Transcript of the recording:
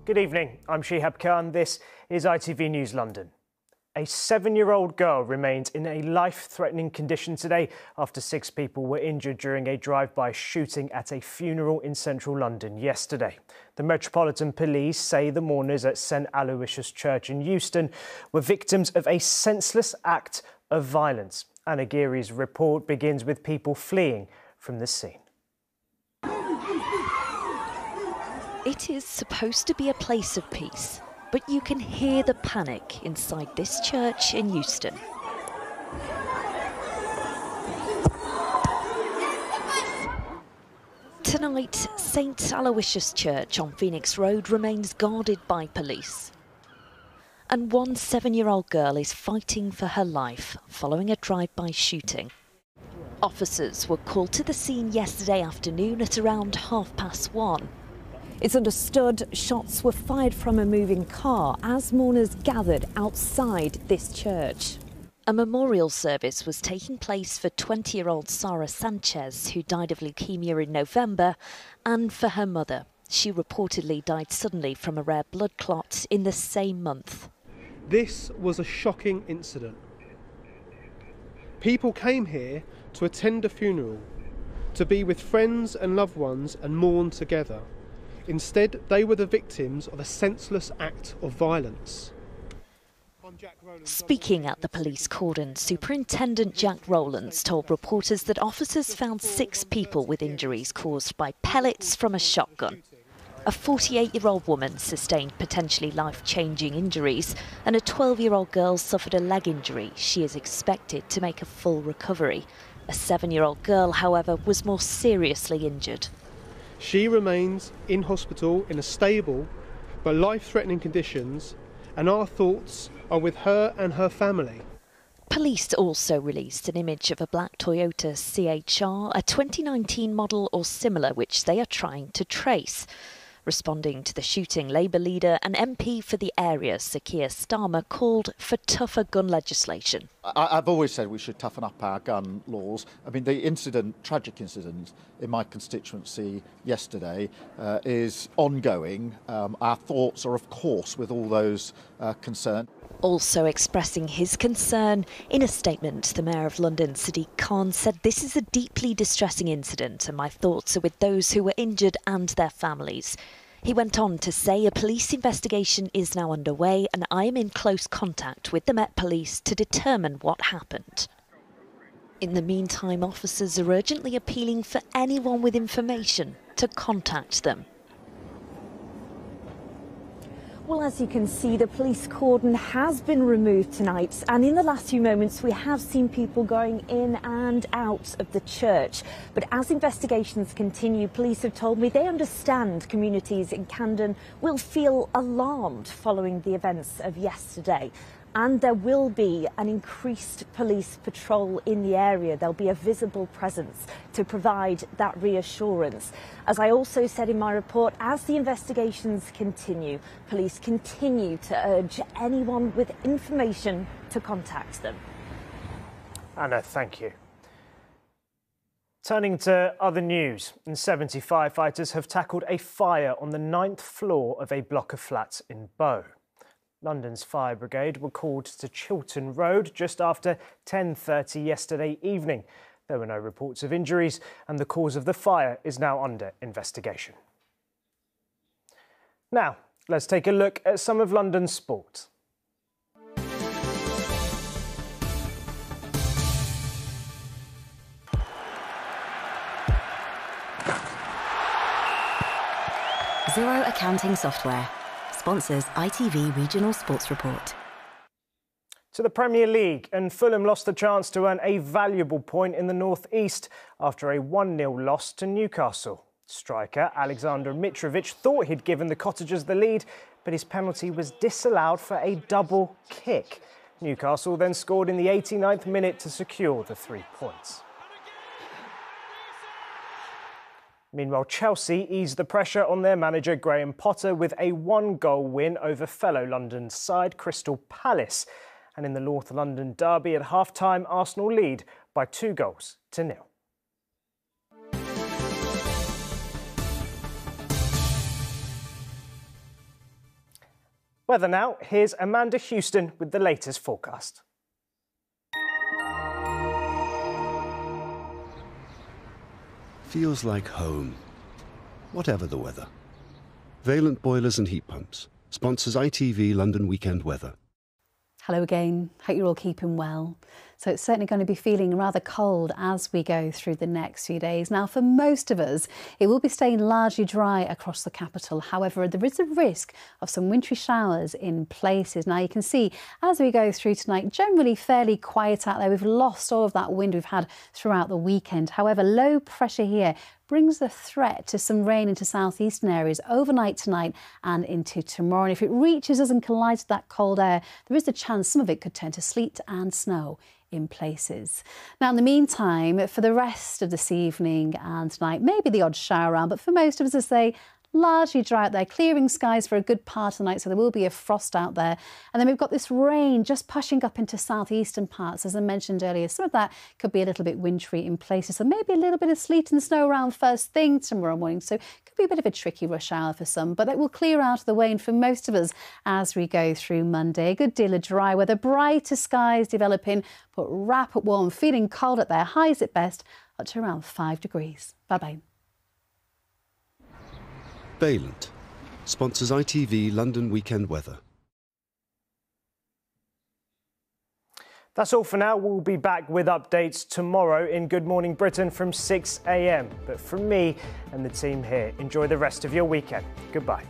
Good evening, I'm Shehab and this is ITV News London. A 7-year-old girl remains in a life-threatening condition today after 6 people were injured during a drive-by shooting at a funeral in central London yesterday. The Metropolitan Police say the mourners at St Aloysius Church in Euston were victims of a senseless act of violence. Anna Geary's report begins with people fleeing from the scene. It is supposed to be a place of peace, but you can hear the panic inside this church in Euston. Tonight, St Aloysius Church on Phoenix Road remains guarded by police. And one 7-year-old girl is fighting for her life following a drive-by shooting. Officers were called to the scene yesterday afternoon at around 1:30. It's understood shots were fired from a moving car as mourners gathered outside this church. A memorial service was taking place for 20-year-old Sara Sanchez, who died of leukemia in November, and for her mother. She reportedly died suddenly from a rare blood clot in the same month. This was a shocking incident. People came here to attend a funeral, to be with friends and loved ones and mourn together. Instead, they were the victims of a senseless act of violence. Speaking at the police cordon, Superintendent Jack Rowlands told reporters that officers found 6 people with injuries caused by pellets from a shotgun. A 48-year-old woman sustained potentially life-changing injuries, and a 12-year-old girl suffered a leg injury. She is expected to make a full recovery. A 7-year-old girl, however, was more seriously injured. She remains in hospital in a stable but life-threatening conditions, and our thoughts are with her and her family. Police also released an image of a black Toyota CHR, a 2019 model or similar, which they are trying to trace. Responding to the shooting, Labour leader and MP for the area, Sir Keir Starmer, called for tougher gun legislation. I've always said we should toughen up our gun laws. I mean, the tragic incident in my constituency yesterday is ongoing. Our thoughts are, of course, with all those concerned. Also expressing his concern, in a statement, the Mayor of London, Sadiq Khan, said this is a deeply distressing incident and my thoughts are with those who were injured and their families. He went on to say a police investigation is now underway and I am in close contact with the Met Police to determine what happened. In the meantime, officers are urgently appealing for anyone with information to contact them. Well, as you can see, the police cordon has been removed tonight, and in the last few moments we have seen people going in and out of the church. But as investigations continue, police have told me they understand communities in Camden will feel alarmed following the events of yesterday. And there will be an increased police patrol in the area. There'll be a visible presence to provide that reassurance. As I also said in my report, as the investigations continue, police continue to urge anyone with information to contact them. Anna, thank you. Turning to other news, 70 firefighters have tackled a fire on the 9th floor of a block of flats in Bow. London's fire brigade were called to Chiltern Road just after 10:30 yesterday evening. There were no reports of injuries and the cause of the fire is now under investigation. Now, let's take a look at some of London's sport. Zero Accounting Software sponsors ITV Regional Sports Report. To the Premier League, and Fulham lost the chance to earn a valuable point in the North East after a 1-0 loss to Newcastle. Striker Alexander Mitrovic thought he'd given the Cottagers the lead, but his penalty was disallowed for a double kick. Newcastle then scored in the 89th minute to secure the 3 points. Meanwhile, Chelsea eased the pressure on their manager Graham Potter with a 1-goal win over fellow London side Crystal Palace. And in the North London derby at half-time, Arsenal lead by 2-0. Weather now, here's Amanda Houston with the latest forecast. Feels like home, whatever the weather. Valent Boilers and Heat Pumps sponsors ITV London Weekend Weather. Hello again, hope you're all keeping well. So it's certainly going to be feeling rather cold as we go through the next few days. Now, for most of us, it will be staying largely dry across the capital. However, there is a risk of some wintry showers in places. Now, you can see as we go through tonight, generally fairly quiet out there. We've lost all of that wind we've had throughout the weekend. However, low pressure here brings the threat to some rain into southeastern areas overnight tonight and into tomorrow. And if it reaches us and collides with that cold air, there is a chance some of it could turn to sleet and snow in places. Now, in the meantime, for the rest of this evening and tonight, maybe the odd shower around, but for most of us, as I say, largely dry out there, clearing skies for a good part of the night, so there will be a frost out there. And then we've got this rain just pushing up into southeastern parts. As I mentioned earlier, some of that could be a little bit wintry in places, so maybe a little bit of sleet and snow around first thing tomorrow morning, so it could be a bit of a tricky rush hour for some, but that will clear out of the way. And for most of us as we go through Monday, a good deal of dry weather, brighter skies developing, but rapid warm, feeling cold at their highs at best, up to around 5 degrees. Bye-bye. Valent sponsors ITV London Weekend Weather. That's all for now. We'll be back with updates tomorrow in Good Morning Britain from 6 a.m. But from me and the team here, enjoy the rest of your weekend. Goodbye.